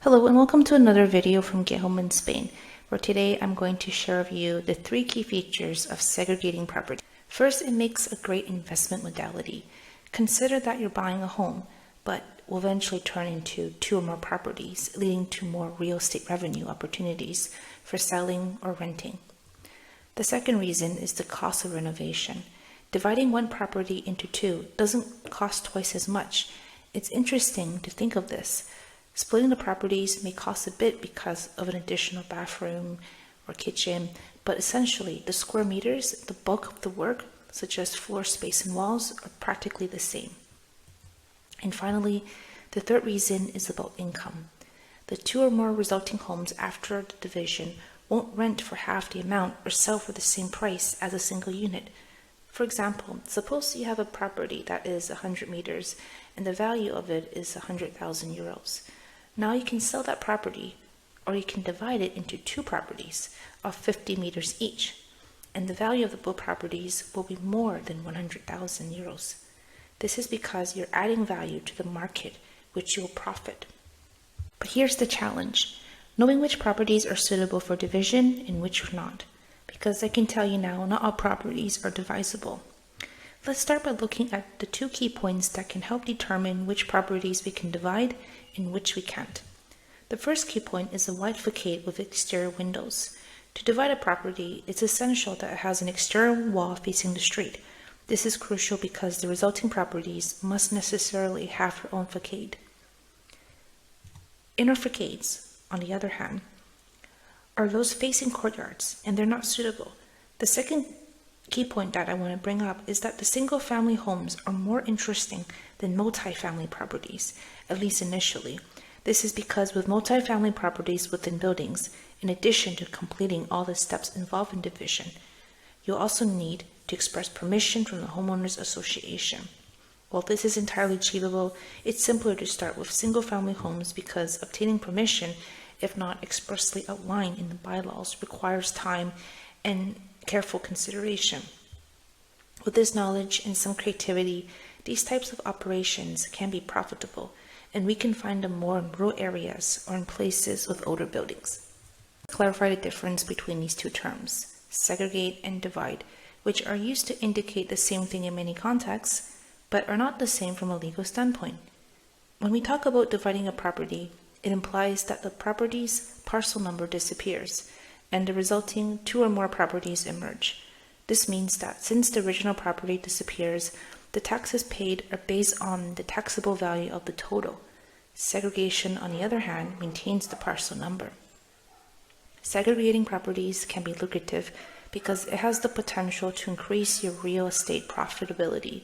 Hello and welcome to another video from Get Home in Spain, where today I'm going to share with you the 3 key features of segregating property. First, it makes a great investment modality. Consider that you're buying a home, but will eventually turn into 2 or more properties, leading to more real estate revenue opportunities for selling or renting. The second reason is the cost of renovation. Dividing one property into 2 doesn't cost twice as much. It's interesting to think of this. Splitting the properties may cost a bit because of an additional bathroom or kitchen, but essentially the square meters, the bulk of the work, such as floor space and walls, are practically the same. And finally, the third reason is about income. The 2 or more resulting homes after the division won't rent for half the amount or sell for the same price as a single unit. For example, suppose you have a property that is 100 meters and the value of it is 100,000 euros. Now you can sell that property, or you can divide it into 2 properties of 50 meters each, and the value of the both properties will be more than 100,000 euros. This is because you're adding value to the market, which you will profit. But here's the challenge: knowing which properties are suitable for division and which are not, because I can tell you now, not all properties are divisible. Let's start by looking at the 2 key points that can help determine which properties we can divide and which we can't. The first key point is a wide facade with exterior windows. To divide a property, it's essential that it has an exterior wall facing the street. This is crucial because the resulting properties must necessarily have their own facade. Inner facades, on the other hand, are those facing courtyards, and they're not suitable. The second key point that I want to bring up is that the single-family homes are more interesting than multi-family properties, at least initially. This is because with multi-family properties within buildings, in addition to completing all the steps involved in division, you'll also need to express permission from the homeowners association. While this is entirely achievable, it's simpler to start with single-family homes because obtaining permission, if not expressly outlined in the bylaws, requires time and careful consideration. With this knowledge and some creativity, these types of operations can be profitable, and we can find them more in rural areas or in places with older buildings. Let's clarify the difference between these 2 terms, segregate and divide, which are used to indicate the same thing in many contexts, but are not the same from a legal standpoint. When we talk about dividing a property, it implies that the property's parcel number disappears, and the resulting 2 or more properties emerge. This means that since the original property disappears, the taxes paid are based on the taxable value of the total. Segregation, on the other hand, maintains the parcel number. Segregating properties can be lucrative because it has the potential to increase your real estate profitability.